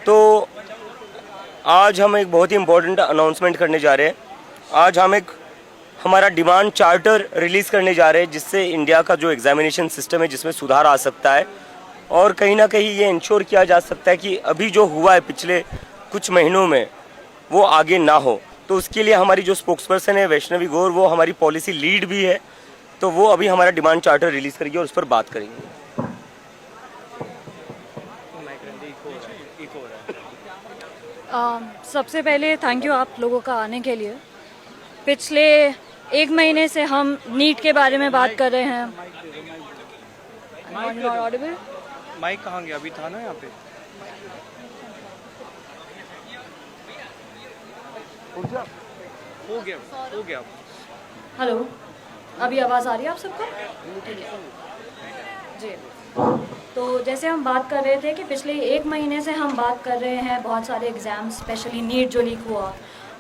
तो आज हम एक बहुत ही इम्पोर्टेंट अनाउंसमेंट करने जा रहे हैं। आज हम एक हमारा डिमांड चार्टर रिलीज़ करने जा रहे हैं, जिससे इंडिया का जो एग्जामिनेशन सिस्टम है जिसमें सुधार आ सकता है और कहीं ना कहीं ये इंश्योर किया जा सकता है कि अभी जो हुआ है पिछले कुछ महीनों में वो आगे ना हो। तो उसके लिए हमारी जो स्पोक्सपर्सन है वैष्णवी गौर, वो हमारी पॉलिसी लीड भी है, तो वो अभी हमारा डिमांड चार्टर रिलीज़ करेगी और उस पर बात करेंगे। सबसे पहले थैंक यू आप लोगों का आने के लिए। पिछले एक महीने से हम नीट के बारे में बात कर रहे हैं। माइक कहाँ गया? अभी था ना यहाँ पे। हो गया। हेलो, अभी आवाज़ आ रही है आप सबको? जी, तो जैसे हम बात कर रहे थे कि पिछले एक महीने से हम बात कर रहे हैं बहुत सारे एग्ज़ाम्स, स्पेशली नीट जो लीक हुआ,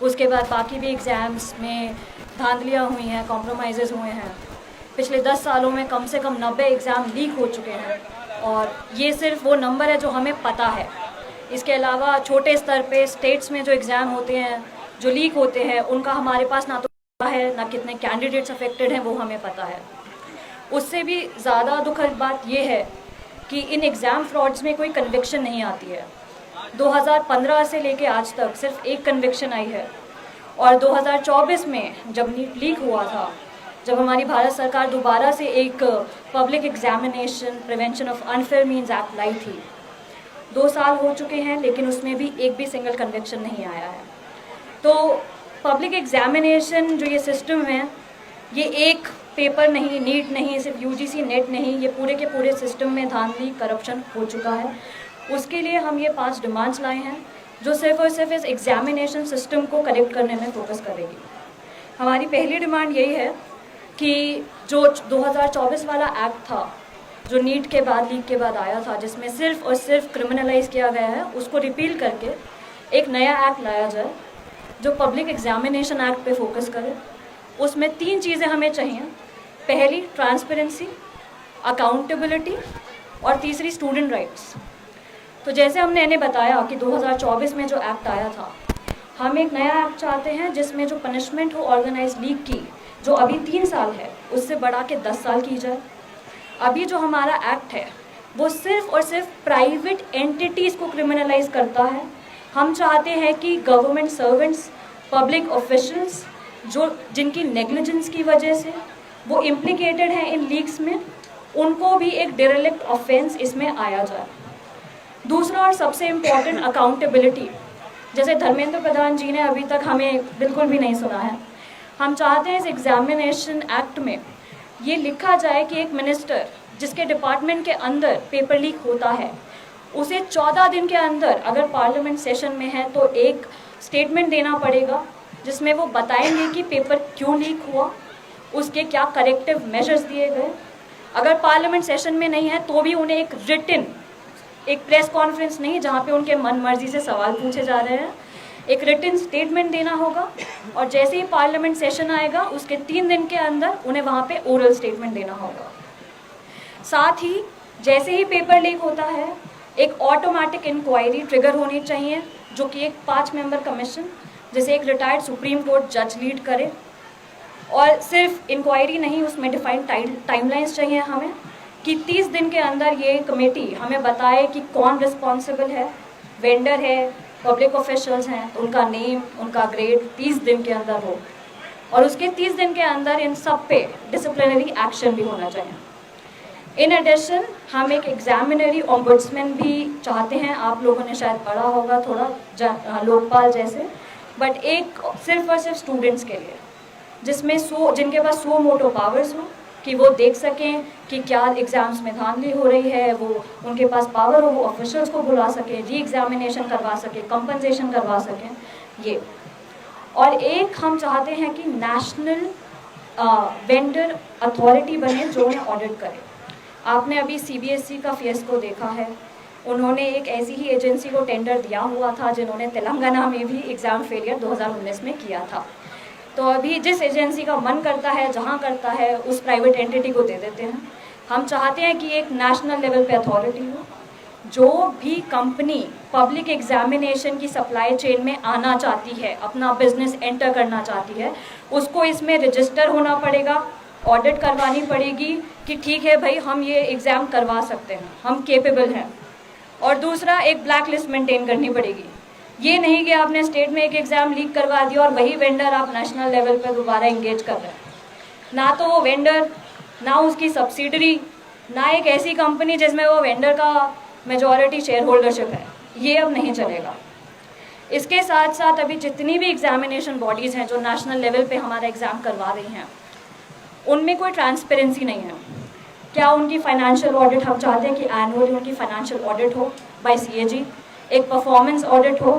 उसके बाद बाकी भी एग्ज़ाम्स में धांधलियाँ हुई हैं, कॉम्प्रोमाइज़ हुए हैं। पिछले 10 सालों में कम से कम 90 एग्ज़ाम लीक हो चुके हैं और ये सिर्फ वो नंबर है जो हमें पता है। इसके अलावा छोटे स्तर पे स्टेट्स में जो एग्ज़ाम होते हैं, जो लीक होते हैं, उनका हमारे पास ना तो पता है, ना कितने कैंडिडेट्स अफेक्टेड हैं वो हमें पता है। उससे भी ज़्यादा दुखद बात ये है कि इन एग्ज़ाम फ्रॉड्स में कोई कन्विक्शन नहीं आती है। 2015 से लेके आज तक सिर्फ एक कन्विक्शन आई है और 2024 में जब नीट लीक हुआ था, जब हमारी भारत सरकार दोबारा से एक public examination prevention of unfair means act लाई थी, 2 साल हो चुके हैं लेकिन उसमें भी एक भी सिंगल कन्विक्शन नहीं आया है। तो पब्लिक एग्जामिनेशन जो ये सिस्टम है, ये एक पेपर नहीं, नीट नहीं, सिर्फ यूजीसी नेट नहीं, ये पूरे के पूरे सिस्टम में धांधली करप्शन हो चुका है। उसके लिए हम ये 5 डिमांड्स लाए हैं जो सिर्फ और सिर्फ इस एग्जामिनेशन सिस्टम को करेक्ट करने में फोकस करेगी। हमारी पहली डिमांड यही है कि जो 2024 वाला एक्ट था, जो नीट के बाद लीक के बाद आया था, जिसमें सिर्फ और सिर्फ क्रिमिनलाइज किया गया है, उसको रिपील करके एक नया एक्ट लाया जाए जो पब्लिक एग्जामिनेशन एक्ट पे फोकस करे। उसमें 3 चीज़ें हमें चाहिए। पहली ट्रांसपेरेंसी, अकाउंटेबिलिटी और तीसरी स्टूडेंट राइट्स। तो जैसे हमने इन्हें बताया कि 2024 में जो एक्ट आया था, हम एक नया एक्ट चाहते हैं जिसमें जो पनिशमेंट हो ऑर्गेनाइज लीक की, जो अभी 3 साल है, उससे बढ़ा के 10 साल की जाए। अभी जो हमारा एक्ट है वो सिर्फ और सिर्फ प्राइवेट एंटिटीज़ को क्रिमिनलाइज करता है। हम चाहते हैं कि गवर्नमेंट सर्वेंट्स, पब्लिक ऑफिशियल्स जिनकी नेग्लिजेंस की वजह से वो इम्प्लिकेटेड हैं इन लीक्स में, उनको भी एक डेरेलिक्ट ऑफेंस इसमें आया जाए। दूसरा और सबसे इम्पॉर्टेंट, अकाउंटेबिलिटी। जैसे धर्मेंद्र प्रधान जी ने अभी तक हमें बिल्कुल भी नहीं सुना है। हम चाहते हैं इस एग्जामिनेशन एक्ट में ये लिखा जाए कि एक मिनिस्टर जिसके डिपार्टमेंट के अंदर पेपर लीक होता है, उसे 14 दिन के अंदर, अगर पार्लियामेंट सेशन में है तो एक स्टेटमेंट देना पड़ेगा जिसमें वो बताएंगे कि पेपर क्यों लीक हुआ, उसके क्या करेक्टिव मेजर्स दिए गए। अगर पार्लियामेंट सेशन में नहीं है तो भी उन्हें एक रिटन, एक प्रेस कॉन्फ्रेंस नहीं जहाँ पे उनके मन मर्जी से सवाल पूछे जा रहे हैं, एक रिटन स्टेटमेंट देना होगा और जैसे ही पार्लियामेंट सेशन आएगा उसके 3 दिन के अंदर उन्हें वहाँ पे ओरल स्टेटमेंट देना होगा। साथ ही जैसे ही पेपर लीक होता है, एक ऑटोमेटिक इंक्वायरी ट्रिगर होनी चाहिए जो कि एक 5 मेंबर कमीशन, जैसे एक रिटायर्ड सुप्रीम कोर्ट जज लीड करे। और सिर्फ इंक्वायरी नहीं, उसमें डिफाइंड टाइमलाइंस चाहिए हमें कि 30 दिन के अंदर ये कमेटी हमें बताए कि कौन रिस्पॉन्सिबल है, वेंडर है, पब्लिक ऑफिशियल्स हैं, तो उनका नेम, उनका ग्रेड 30 दिन के अंदर हो और उसके 30 दिन के अंदर इन सब पे डिसिप्लिनरी एक्शन भी होना चाहिए। इन एडिशन हम एक एग्जामिनरी ऑम्बुड्समैन भी चाहते हैं। आप लोगों ने शायद पढ़ा होगा थोड़ा लोकपाल जैसे, बट एक सिर्फ और सिर्फ स्टूडेंट्स के लिए, जिसमें जिनके पास सो मोटो पावर्स हो कि वो देख सकें कि क्या एग्ज़ाम्स में धांधली हो रही है, वो उनके पास पावर हो, वो ऑफिशियल्स को बुला सकें, री एग्जामिनेशन करवा सकें, कंपनसेशन करवा सकें ये। और एक हम चाहते हैं कि नेशनल वेंडर अथॉरिटी बने जो उन्हें ऑडिट करे। आपने अभी CBSE का फियस्को देखा है, उन्होंने एक ऐसी ही एजेंसी को टेंडर दिया हुआ था जिन्होंने तेलंगाना में भी एग्ज़ाम फेलियर 2019 में किया था। तो अभी जिस एजेंसी का मन करता है, जहाँ करता है, उस प्राइवेट एंटिटी को दे देते हैं। हम चाहते हैं कि एक नेशनल लेवल पे अथॉरिटी हो जो भी कंपनी पब्लिक एग्जामिनेशन की सप्लाई चेन में आना चाहती है, अपना बिजनेस एंटर करना चाहती है, उसको इसमें रजिस्टर होना पड़ेगा, ऑडिट करवानी पड़ेगी कि ठीक है भाई हम ये एग्ज़ाम करवा सकते हैं, हम केपेबल हैं। और दूसरा, एक ब्लैक लिस्ट मेंटेन करनी पड़ेगी। ये नहीं कि आपने स्टेट में एक एग्ज़ाम लीक करवा दिया और वही वेंडर आप नेशनल लेवल पर दोबारा इंगेज कर रहे हैं। ना तो वो वेंडर, ना उसकी सब्सिडरी, ना एक ऐसी कंपनी जिसमें वो वेंडर का मेजॉरिटी शेयर होल्डरशिप है, ये अब नहीं चलेगा। इसके साथ साथ अभी जितनी भी एग्जामिनेशन बॉडीज़ हैं जो नेशनल लेवल पे हमारा एग्ज़ाम करवा रही हैं, उनमें कोई ट्रांसपेरेंसी नहीं है। क्या उनकी फाइनेंशियल ऑडिट, हम चाहते हैं कि एनुअली उनकी फाइनेंशियल ऑडिट हो बाय सीएजी, एक परफॉर्मेंस ऑडिट हो,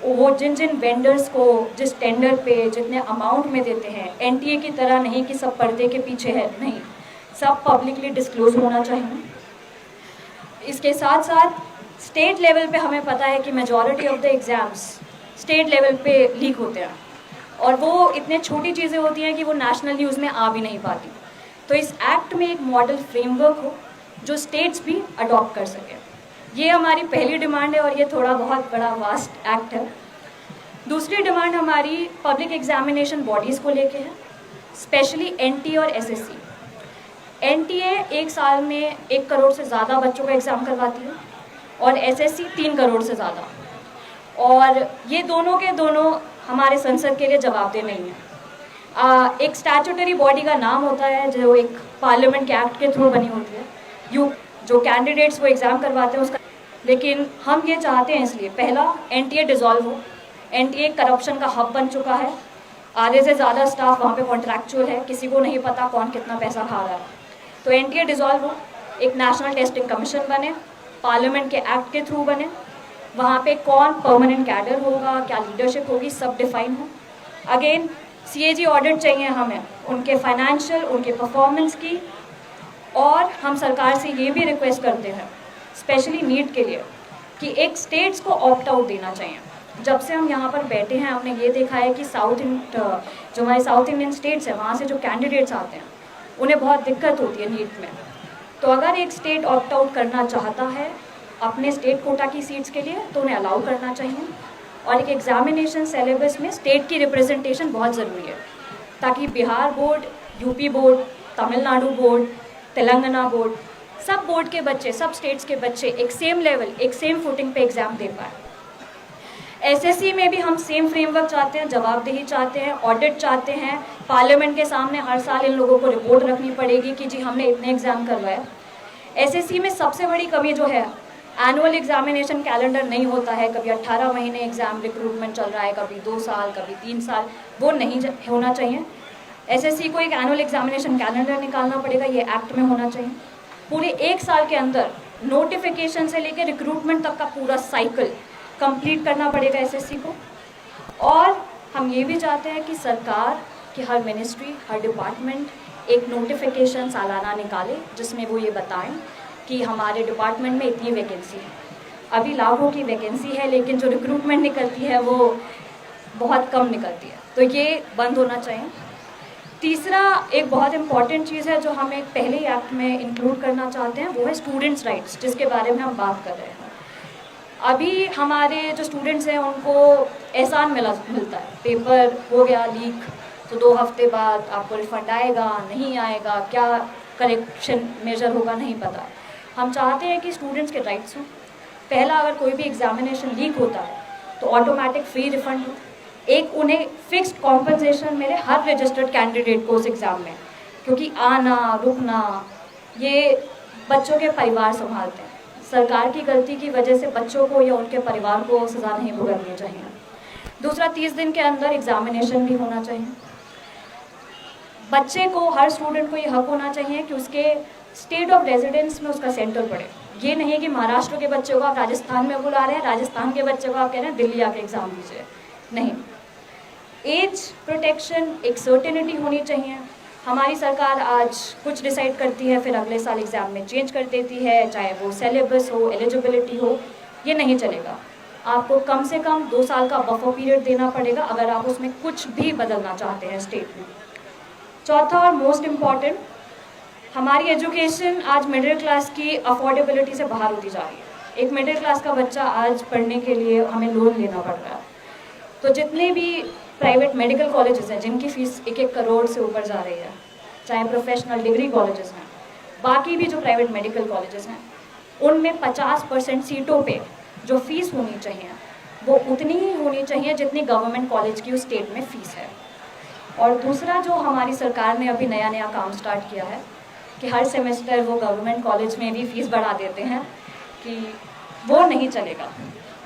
वो जिन जिन वेंडर्स को जिस टेंडर पे जितने अमाउंट में देते हैं, एनटीए की तरह नहीं कि सब पर्दे के पीछे है, नहीं, सब पब्लिकली डिस्क्लोज होना चाहिए। इसके साथ साथ स्टेट लेवल पे हमें पता है कि majority of the exams state level पे लीक होते हैं और वो इतने छोटी चीज़ें होती हैं कि वो नेशनल न्यूज़ में आ भी नहीं पाती। तो इस एक्ट में एक मॉडल फ्रेमवर्क हो जो स्टेट्स भी अडॉप्ट कर सकें, ये हमारी पहली डिमांड है और ये थोड़ा बहुत बड़ा वास्ट एक्ट है। दूसरी डिमांड हमारी पब्लिक एग्जामिनेशन बॉडीज़ को लेके है, स्पेशली एनटीए और एसएससी। एनटीए एक साल में 1 करोड़ से ज़्यादा बच्चों का एग्ज़ाम करवाती है और एसएससी 3 करोड़ से ज़्यादा, और ये दोनों के दोनों हमारे संसद के लिए जवाबदेह नहीं है। एक स्टैट्यूटरी बॉडी का नाम होता है जो एक पार्लियामेंट के एक्ट के थ्रू बनी होती है, जो कैंडिडेट्स वो एग्ज़ाम करवाते हैं उसका। लेकिन हम ये चाहते हैं, इसलिए पहला, एनटीए डिज़ोल्व हो। एनटीए करप्शन का हब बन चुका है, आधे से ज़्यादा स्टाफ वहाँ पे कॉन्ट्रैक्चुअल है, किसी को नहीं पता कौन कितना पैसा खा रहा है। तो एनटीए डिज़ोल्व हो, एक नेशनल टेस्टिंग कमीशन बने, पार्लियामेंट के एक्ट के थ्रू बने, वहाँ पे कौन परमानेंट कैडर होगा, क्या लीडरशिप होगी, सब डिफाइन हो। अगेन सीएजी ऑडिट चाहिए हमें, उनके फाइनेंशियल, उनके परफॉर्मेंस की। और हम सरकार से ये भी रिक्वेस्ट करते हैं, स्पेशली नीट के लिए, कि एक स्टेट्स को ऑप्ट आउट देना चाहिए। जब से हम यहाँ पर बैठे हैं हमने ये देखा है कि जो हमारे साउथ इंडियन स्टेट्स हैं, वहाँ से जो कैंडिडेट्स आते हैं उन्हें बहुत दिक्कत होती है नीट में। तो अगर एक स्टेट ऑप्ट आउट करना चाहता है अपने स्टेट कोटा की सीट्स के लिए तो उन्हें अलाउ करना चाहिए। और एक एग्जामिनेशन सिलेबस में स्टेट की रिप्रेजेंटेशन बहुत ज़रूरी है, ताकि Bihar board, UP board, Tamil Nadu board, Telangana board, सब बोर्ड के बच्चे, सब स्टेट्स के बच्चे एक सेम लेवल, एक सेम फुटिंग पे एग्ज़ाम दे पाए। एसएससी में भी हम सेम फ्रेमवर्क चाहते हैं, जवाबदेही चाहते हैं, ऑडिट चाहते हैं। पार्लियामेंट के सामने हर साल इन लोगों को रिपोर्ट रखनी पड़ेगी कि जी हमने इतने एग्ज़ाम करवाए। एसएससी में सबसे बड़ी कमी जो है, एनुअल एग्जामिनेशन कैलेंडर नहीं होता है, कभी 18 महीने एग्ज़ाम रिक्रूटमेंट चल रहा है, कभी 2 साल, कभी 3 साल, वो नहीं होना चाहिए। एसएससी को एक एनुअल एग्जामिनेशन कैलेंडर निकालना पड़ेगा, ये एक्ट में होना चाहिए। पूरे 1 साल के अंदर नोटिफिकेशन से लेकर रिक्रूटमेंट तक का पूरा साइकिल कंप्लीट करना पड़ेगा एसएससी को। और हम ये भी चाहते हैं कि सरकार की हर मिनिस्ट्री, हर डिपार्टमेंट एक नोटिफिकेशन सालाना निकाले जिसमें वो ये बताएं कि हमारे डिपार्टमेंट में इतनी वैकेंसी है। अभी लाखों की वैकेंसी है लेकिन जो रिक्रूटमेंट निकलती है वो बहुत कम निकलती है, तो ये बंद होना चाहिए। तीसरा एक बहुत इम्पॉर्टेंट चीज़ है जो हम एक पहले ही एक्ट में इंक्लूड करना चाहते हैं, वो है स्टूडेंट्स राइट्स, जिसके बारे में हम बात कर रहे हैं। अभी हमारे जो स्टूडेंट्स हैं उनको एहसान मिलता है, पेपर हो गया लीक तो 2 हफ्ते बाद आपको रिफंड आएगा, नहीं आएगा, क्या करेक्शन मेजर होगा नहीं पता। हम चाहते हैं कि स्टूडेंट्स के राइट्स हों। पहला, अगर कोई भी एग्जामिनेशन लीक होता है तो ऑटोमेटिक फ्री रिफंड हो, एक उन्हें फिक्स्ड कॉम्पनसेशन मिले हर रजिस्टर्ड कैंडिडेट को उस एग्ज़ाम में, क्योंकि आना रुकना ये बच्चों के परिवार संभालते हैं। सरकार की गलती की वजह से बच्चों को या उनके परिवार को सज़ा नहीं भुगतनी चाहिए। दूसरा, 30 दिन के अंदर एग्जामिनेशन भी होना चाहिए। बच्चे को, हर स्टूडेंट को ये हक होना चाहिए कि उसके स्टेट ऑफ रेजिडेंस में उसका सेंटर पड़े। ये नहीं कि महाराष्ट्र के बच्चे को आप राजस्थान में बुला रहे हैं, राजस्थान के बच्चे को आप कह रहे हैं दिल्ली आके एग्ज़ाम दीजिए, नहीं। एज प्रोटेक्शन, एक सर्टेनिटी होनी चाहिए। हमारी सरकार आज कुछ डिसाइड करती है फिर अगले साल एग्ज़ाम में चेंज कर देती है, चाहे वो सिलेबस हो, एलिजिबिलिटी हो, ये नहीं चलेगा। आपको कम से कम 2 साल का बफर पीरियड देना पड़ेगा अगर आप उसमें कुछ भी बदलना चाहते हैं स्टेट में। चौथा और मोस्ट इम्पॉर्टेंट, हमारी एजुकेशन आज मिडिल क्लास की अफोर्डेबिलिटी से बाहर होती जा रही है। एक मिडिल क्लास का बच्चा आज पढ़ने के लिए हमें लोन लेना पड़ रहा है। तो जितने भी प्राइवेट मेडिकल कॉलेजेस हैं जिनकी फ़ीस 1-1 करोड़ से ऊपर जा रही है, चाहे प्रोफेशनल डिग्री कॉलेजेस हैं, बाकी भी जो प्राइवेट मेडिकल कॉलेजेस हैं, उनमें 50% सीटों पे जो फ़ीस होनी चाहिए वो उतनी ही होनी चाहिए जितनी गवर्नमेंट कॉलेज की उस स्टेट में फ़ीस है। और दूसरा जो हमारी सरकार ने अभी नया काम स्टार्ट किया है कि हर सेमेस्टर वो गवर्नमेंट कॉलेज में भी फ़ीस बढ़ा देते हैं, कि वो नहीं चलेगा।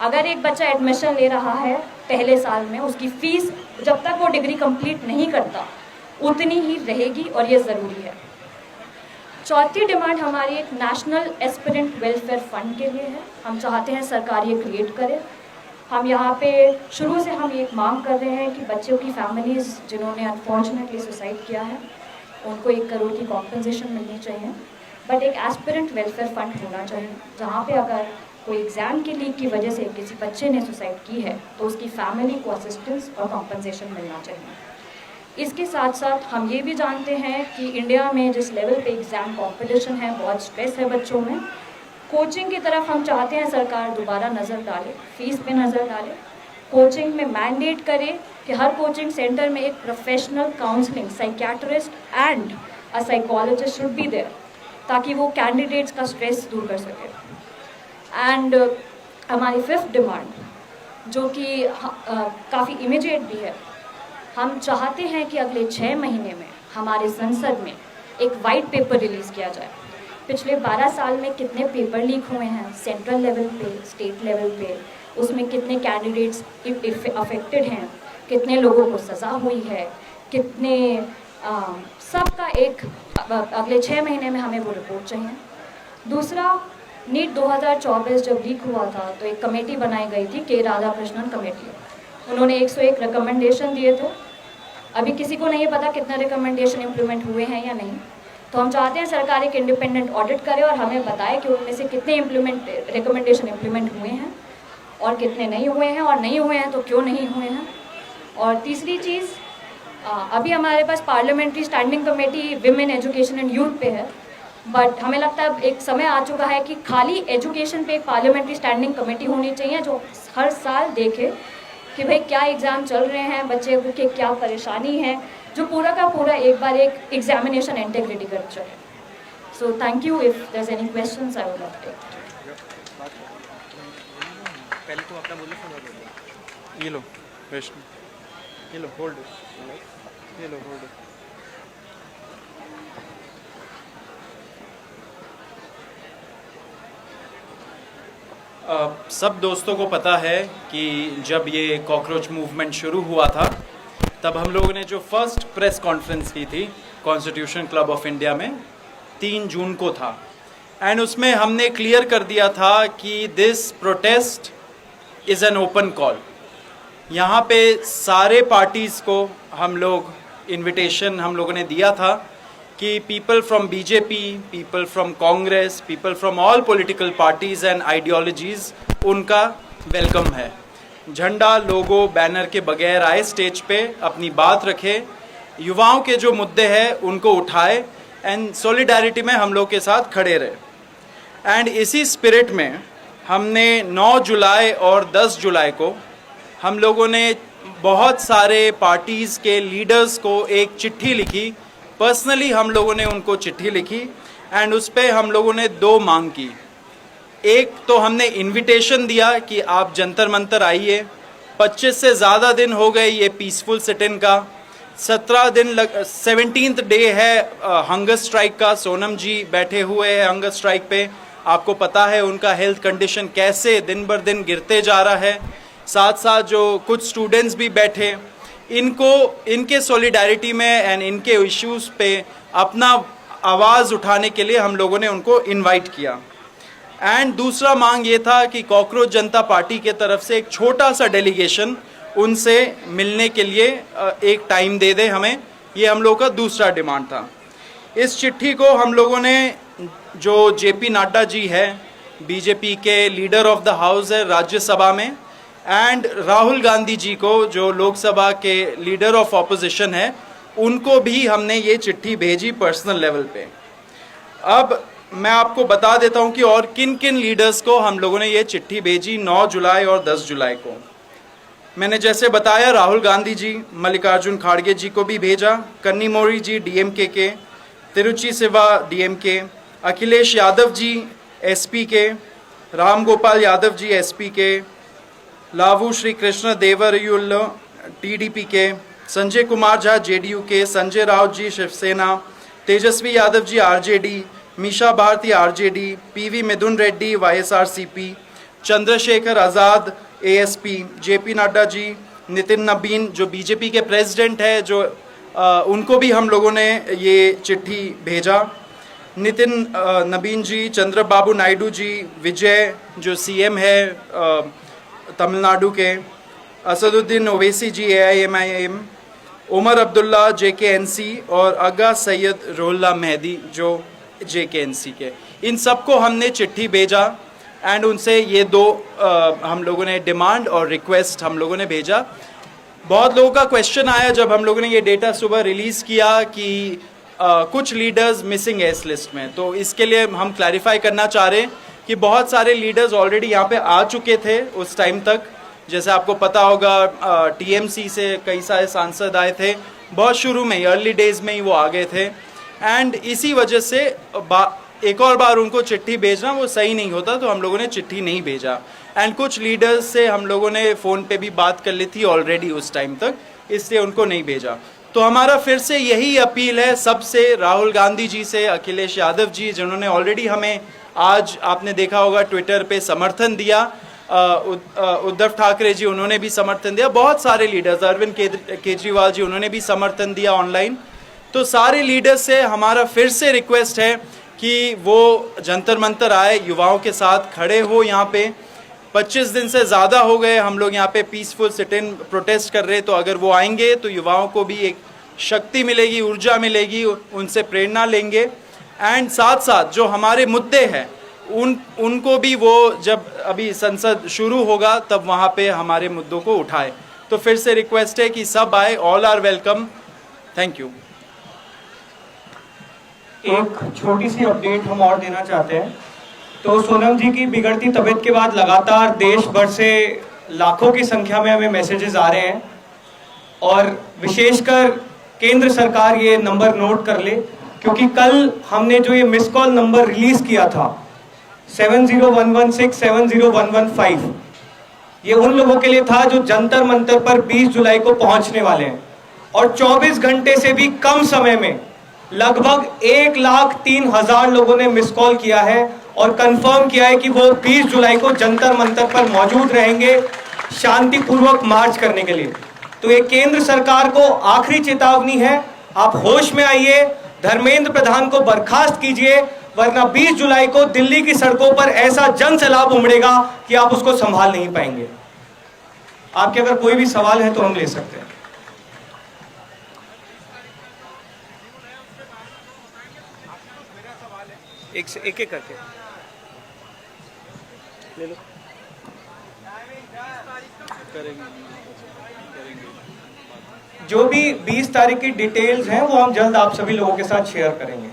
अगर एक बच्चा एडमिशन ले रहा है पहले साल में, उसकी फ़ीस जब तक वो डिग्री कंप्लीट नहीं करता उतनी ही रहेगी और ये ज़रूरी है। चौथी डिमांड हमारी एक नेशनल एस्पिरेंट वेलफेयर फंड के लिए है। हम चाहते हैं सरकार ये क्रिएट करे। हम यहाँ पे शुरू से हम एक मांग कर रहे हैं कि बच्चों की फैमिलीज़ जिन्होंने अनफॉर्चुनेटली सुसाइड किया है उनको 1 करोड़ की कॉम्पनसेशन मिलनी चाहिए, बट एक एस्पिरेंट वेलफेयर फंड होना चाहिए जहाँ पे अगर कोई एग्ज़ाम के लीक की वजह से किसी बच्चे ने सुसाइड की है तो उसकी फैमिली को असिस्टेंस और कॉम्पनसेशन मिलना चाहिए। इसके साथ साथ हम ये भी जानते हैं कि इंडिया में जिस लेवल पे एग्ज़ाम कंपटीशन है, बहुत स्ट्रेस है बच्चों में, कोचिंग की तरफ हम चाहते हैं सरकार दोबारा नज़र डाले, फीस पे नज़र डाले, कोचिंग में मैंडेट करे कि हर कोचिंग सेंटर में एक professional counselling psychiatrist and a psychologist should be there, ताकि वो कैंडिडेट्स का स्ट्रेस दूर कर सके। एंड हमारी 5th डिमांड जो कि काफ़ी इमीडिएट भी है, हम चाहते हैं कि अगले 6 महीने में हमारे संसद में एक वाइट पेपर रिलीज़ किया जाए। पिछले 12 साल में कितने पेपर लीक हुए हैं सेंट्रल लेवल पे, स्टेट लेवल पे, उसमें कितने कैंडिडेट्स अफेक्टेड हैं, कितने लोगों को सज़ा हुई है, कितने सबका एक अगले 6 महीने में हमें वो रिपोर्ट चाहिए। दूसरा, नीट 2024 जब लीक हुआ था तो एक कमेटी बनाई गई थी, के राधाकृष्णन कमेटी। उन्होंने 101 रिकमेंडेशन दिए थे। अभी किसी को नहीं पता कितने रिकमेंडेशन इम्प्लीमेंट हुए हैं या नहीं। तो हम चाहते हैं सरकार एक इंडिपेंडेंट ऑडिट करे और हमें बताए कि उनमें से कितने रिकमेंडेशन इम्प्लीमेंट हुए हैं और कितने नहीं हुए हैं, और नहीं हुए हैं तो क्यों नहीं हुए हैं। और तीसरी चीज़, अभी हमारे पास parliamentary standing committee women education and youth पे है, बट हमें लगता है एक समय आ चुका है कि खाली एजुकेशन पे एक पार्लियामेंट्री स्टैंडिंग कमेटी होनी चाहिए जो हर साल देखे कि भाई क्या एग्ज़ाम चल रहे हैं, बच्चे की क्या परेशानी है, जो पूरा का पूरा एक बार एक एग्जामिनेशन इंटीग्रिटी कर चुके। So thank you. If there is any questions I would love to take. पहले तुम अपना बोलो फिर मैं बोलूँ। ये लो वैष्णु, ये लो होल्ड, ये लो होल्ड। सब दोस्तों को पता है कि जब ये कॉकरोच मूवमेंट शुरू हुआ था तब हम लोगों ने जो फर्स्ट प्रेस कॉन्फ्रेंस की थी कॉन्स्टिट्यूशन क्लब ऑफ इंडिया में 3 जून को था, एंड उसमें हमने क्लियर कर दिया था कि this protest is an open call. यहाँ पे सारे पार्टीज़ को हम लोग इनविटेशन हम लोगों ने दिया था कि people from BJP, people from Congress, people from all political parties and ideologies, उनका वेलकम है। झंडा, लोगो, बैनर के बगैर आए स्टेज पे, अपनी बात रखे, युवाओं के जो मुद्दे हैं उनको उठाए एंड सॉलिडारिटी में हम लोग के साथ खड़े रहे। एंड इसी स्पिरिट में हमने 9 जुलाई और 10 जुलाई को हम लोगों ने बहुत सारे पार्टीज़ के लीडर्स को एक चिट्ठी लिखी। पर्सनली हम लोगों ने उनको चिट्ठी लिखी एंड उस पर हम लोगों ने 2 मांग की। एक तो हमने इनविटेशन दिया कि आप जंतर मंतर आइए। 25 से ज़्यादा दिन हो गए ये पीसफुल सिट इन का। 17th डे है हंगर स्ट्राइक का। सोनम जी बैठे हुए हैं हंगर स्ट्राइक पे। आपको पता है उनका हेल्थ कंडीशन कैसे दिन बर दिन गिरते जा रहा है। साथ साथ जो कुछ स्टूडेंट्स भी बैठे, इनको इनके सॉलिडारिटी में एंड इनके इश्यूज़ पे अपना आवाज़ उठाने के लिए हम लोगों ने उनको इनवाइट किया। एंड दूसरा मांग ये था कि कॉकरोच जनता पार्टी के तरफ से एक छोटा सा डेलीगेशन उनसे मिलने के लिए एक टाइम दे दे हमें। ये हम लोगों का दूसरा डिमांड था। इस चिट्ठी को हम लोगों ने, जो जेपी नड्डा जी है, बीजेपी के लीडर ऑफ द हाउस है राज्यसभा में, एंड राहुल गांधी जी को जो लोकसभा के लीडर ऑफ ऑपोजिशन है, उनको भी हमने ये चिट्ठी भेजी पर्सनल लेवल पे। अब मैं आपको बता देता हूं कि और किन किन लीडर्स को हम लोगों ने ये चिट्ठी भेजी 9 जुलाई और 10 जुलाई को। मैंने जैसे बताया राहुल गांधी जी, मल्लिकार्जुन खड़गे जी को भी भेजा, कन्नीमोड़ी जी डीएमके के, तिरुचि सिवा डीएमके, अखिलेश यादव जी एसपी के, राम गोपाल यादव जी एसपी के, लावू श्री कृष्ण देवरयुल टीडीपी के, संजय कुमार झा जेडीयू के, Sanjay Raut ji Shiv Sena, Tejashwi Yadav ji RJD, Misha Bharti RJD, PV Mithun Reddy YSRCP, Chandrashekhar Azad ASP, JP Nadda ji, Nitin Nabin जो बीजेपी के प्रेसिडेंट है, जो उनको भी हम लोगों ने ये चिट्ठी भेजा, नितिन नबीन जी, चंद्रबाबू नायडू जी, विजय जो सीएम है तमिलनाडु के, असदुद्दीन ओवैसी जी एआईएमआईएम, उमर अब्दुल्ला जेकेएनसी और अगा सैयद रोहुल्ला मेहदी जो जेकेएनसी के, इन सबको हमने चिट्ठी भेजा एंड उनसे ये दो हम लोगों ने डिमांड और रिक्वेस्ट हम लोगों ने भेजा। बहुत लोगों का क्वेश्चन आया जब हम लोगों ने ये डेटा सुबह रिलीज़ किया कि कुछ लीडर्स मिसिंग है इस लिस्ट में, तो इसके लिए हम क्लैरिफाई करना चाह रहे हैं कि बहुत सारे लीडर्स ऑलरेडी यहाँ पे आ चुके थे उस टाइम तक। जैसे आपको पता होगा टीएमसी से कई सारे सांसद आए थे, बहुत शुरू में ही अर्ली डेज में ही वो आ गए थे एंड इसी वजह से एक और बार उनको चिट्ठी भेजना वो सही नहीं होता, तो हम लोगों ने चिट्ठी नहीं भेजा। एंड कुछ लीडर्स से हम लोगों ने फ़ोन पे भी बात कर ली थी ऑलरेडी उस टाइम तक, इसलिए उनको नहीं भेजा। तो हमारा फिर से यही अपील है सबसे, राहुल गांधी जी से, अखिलेश यादव जी जिन्होंने ऑलरेडी हमें आज आपने देखा होगा ट्विटर पे समर्थन दिया, उद्धव ठाकरे जी उन्होंने भी समर्थन दिया, बहुत सारे लीडर्स, अरविंद केजरीवाल जी उन्होंने भी समर्थन दिया ऑनलाइन। तो सारे लीडर्स से हमारा फिर से रिक्वेस्ट है कि वो जंतर मंतर आए, युवाओं के साथ खड़े हो। यहाँ पे 25 दिन से ज़्यादा हो गए हम लोग यहाँ पे पीसफुल सिट इन प्रोटेस्ट कर रहे, तो अगर वो आएंगे तो युवाओं को भी एक शक्ति मिलेगी, ऊर्जा मिलेगी, उनसे प्रेरणा लेंगे एंड साथ साथ जो हमारे मुद्दे हैं उनको भी वो जब अभी संसद शुरू होगा तब वहाँ पे हमारे मुद्दों को उठाए। तो फिर से रिक्वेस्ट है कि सब आए, all are welcome. Thank you. एक छोटी सी अपडेट हम और देना चाहते हैं। तो सोनम जी की बिगड़ती तबीयत के बाद लगातार देश भर से लाखों की संख्या में हमें मैसेजेस आ रहे हैं और विशेषकर केंद्र सरकार ये नंबर नोट कर ले, क्योंकि कल हमने जो ये मिस कॉल नंबर रिलीज किया था 7011670115, ये उन लोगों के लिए था जो जंतर मंतर पर 20 जुलाई को पहुंचने वाले हैं और 24 घंटे से भी कम समय में लगभग 1,03,000 लोगों ने मिस कॉल किया है और कंफर्म किया है कि वो 20 जुलाई को जंतर मंतर पर मौजूद रहेंगे शांतिपूर्वक मार्च करने के लिए। तो ये केंद्र सरकार को आखिरी चेतावनी है, आप होश में आइए, धर्मेंद्र प्रधान को बर्खास्त कीजिए, वरना 20 जुलाई को दिल्ली की सड़कों पर ऐसा जन सैलाब उमड़ेगा कि आप उसको संभाल नहीं पाएंगे। आपके अगर कोई भी सवाल है तो हम ले सकते हैं। एक एक करके ले लो। जो भी 20 तारीख की डिटेल्स हैं वो हम जल्द आप सभी लोगों के साथ शेयर करेंगे।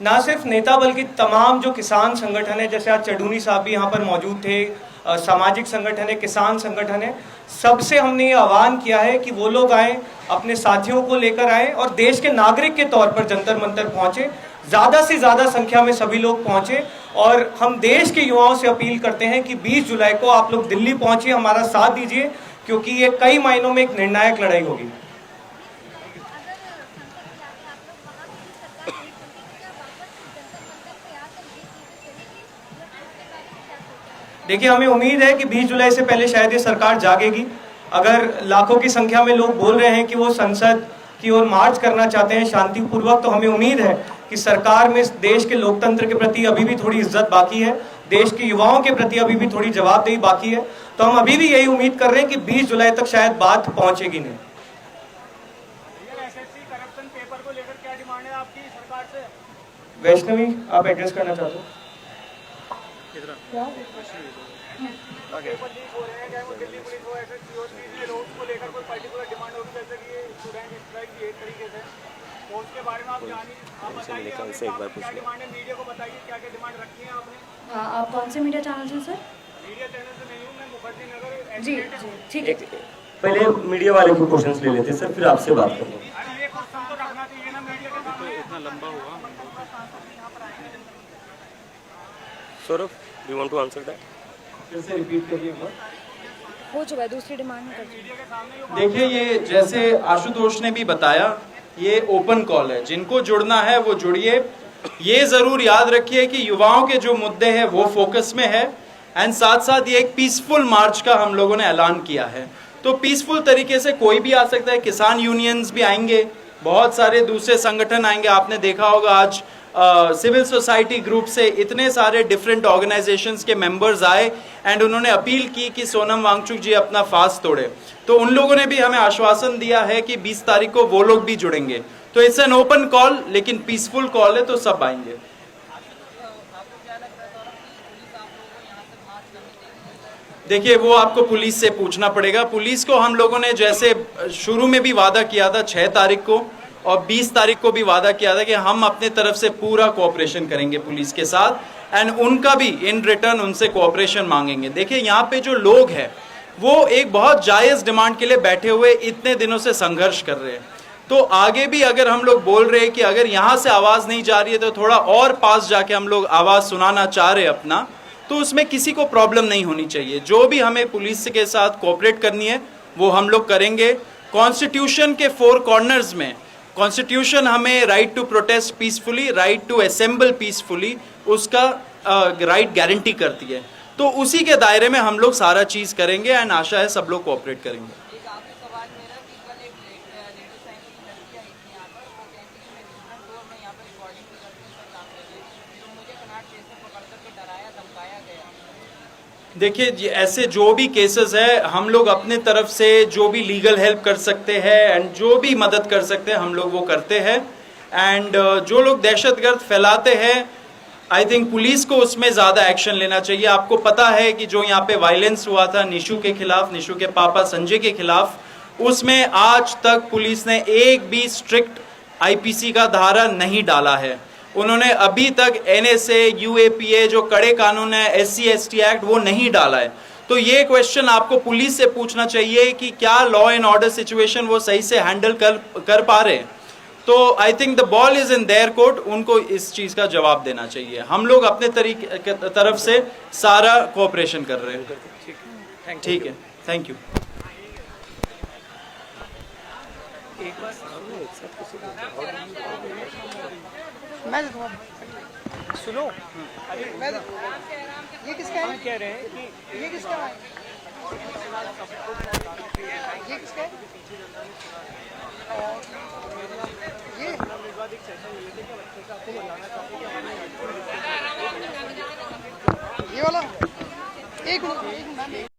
ना सिर्फ नेता बल्कि तमाम जो किसान संगठन है, जैसे आज चडूनी साहब भी यहाँ पर मौजूद थे, सामाजिक संगठन है, किसान संगठन है, सबसे हमने ये आह्वान किया है कि वो लोग आए, अपने साथियों को लेकर आए और देश के नागरिक के तौर पर जंतर मंतर पहुंचे, ज़्यादा से ज़्यादा संख्या में सभी लोग पहुंचे। और हम देश के युवाओं से अपील करते हैं कि 20 जुलाई को आप लोग दिल्ली पहुंचिए, हमारा साथ दीजिए, क्योंकि ये कई मायनों में एक निर्णायक लड़ाई होगी। देखिए, हमें उम्मीद है कि 20 जुलाई से पहले शायद ये सरकार जागेगी। अगर लाखों की संख्या में लोग बोल रहे हैं कि वो संसद की ओर मार्च करना चाहते हैं शांतिपूर्वक, तो हमें उम्मीद है कि सरकार में देश के लोकतंत्र के प्रति अभी भी थोड़ी इज्जत बाकी है, देश के युवाओं के प्रति अभी भी थोड़ी जवाबदेही बाकी है। तो हम अभी भी यही उम्मीद कर रहे हैं कि 20 जुलाई तक शायद बात पहुंचेगी नहीं। वैष्णवी, आप एड्रेस करना चाहते हो? क्या से एक बार पूछ लो। आप कौन से मीडिया चैनल से सर? जी जी ठीक है। पहले मीडिया वाले को क्वेश्चंस ले लेते हैं सर, फिर आपसे बात करेंगे। इतना लंबा हुआ। Saurabh, you want to answer that? फिर से रिपीट करिए। हो चुका है, दूसरी डिमांड कर चुके। देखिए, ये जैसे आशुतोष ने भी बताया, ये ओपन कॉल है, जिनको जुड़ना है वो जुड़िए। ये जरूर याद रखिए कि युवाओं के जो मुद्दे हैं वो फोकस में है, एंड साथ साथ ये एक पीसफुल मार्च का हम लोगों ने ऐलान किया है। तो पीसफुल तरीके से कोई भी आ सकता है, किसान यूनियंस भी आएंगे, बहुत सारे दूसरे संगठन आएंगे। आपने देखा होगा आज सिविल सोसाइटी ग्रुप से इतने सारे डिफरेंट ऑर्गेनाइजेशंस के मेंबर्स आए एंड उन्होंने अपील की कि सोनम वांगचुक जी अपना फास्ट तोड़े। तो उन लोगों ने भी हमें आश्वासन दिया है कि 20 तारीख को वो लोग भी जुड़ेंगे। तो इट्स एन ओपन कॉल, लेकिन पीसफुल कॉल है, तो सब आएंगे। देखिए, वो आपको पुलिस से पूछना पड़ेगा। पुलिस को हम लोगों ने जैसे शुरू में भी वादा किया था 6 तारीख को और 20 तारीख को भी वादा किया था कि हम अपने तरफ से पूरा कोऑपरेशन करेंगे पुलिस के साथ, एंड उनका भी इन रिटर्न उनसे कोऑपरेशन मांगेंगे। देखिए, यहाँ पे जो लोग हैं वो एक बहुत जायज़ डिमांड के लिए बैठे हुए इतने दिनों से संघर्ष कर रहे हैं। तो आगे भी अगर हम लोग बोल रहे हैं कि अगर यहाँ से आवाज़ नहीं जा रही है तो थोड़ा और पास जाके हम लोग आवाज़ सुनाना चाह रहे हैं अपना, तो उसमें किसी को प्रॉब्लम नहीं होनी चाहिए। जो भी हमें पुलिस के साथ कोऑपरेट करनी है वो हम लोग करेंगे। कॉन्स्टिट्यूशन के 4 कॉर्नर्स में कॉन्स्टिट्यूशन हमें right to protest peacefully, right to assemble peacefully, उसका राइट गारंटी करती है। तो उसी के दायरे में हम लोग सारा चीज़ करेंगे, एंड आशा है सब लोग कोऑपरेट करेंगे। देखिए, ऐसे जो भी केसेस है हम लोग अपने तरफ से जो भी लीगल हेल्प कर सकते हैं एंड जो भी मदद कर सकते हैं हम लोग वो करते हैं। एंड जो लोग दहशतगर्द फैलाते हैं, आई थिंक पुलिस को उसमें ज़्यादा एक्शन लेना चाहिए। आपको पता है कि जो यहाँ पे वायलेंस हुआ था निशु के खिलाफ, निशु के पापा संजय के खिलाफ, उसमें आज तक पुलिस ने एक भी स्ट्रिक्ट आईपीसी का धारा नहीं डाला है। उन्होंने अभी तक एनएसए, यूएपीए जो कड़े कानून है, SC/ST एक्ट, वो नहीं डाला है। तो ये क्वेश्चन आपको पुलिस से पूछना चाहिए कि क्या लॉ एंड ऑर्डर सिचुएशन वो सही से हैंडल कर पा रहे हैं। तो I think the ball is in their court, उनको इस चीज का जवाब देना चाहिए। हम लोग अपने तरफ से सारा कोऑपरेशन कर रहे हैं। ठीक है, थैंक यू। सुनो, ये किसका है? कह रहे हैं कि ये किसका है? ये किसका है? ये वाला एक मिनट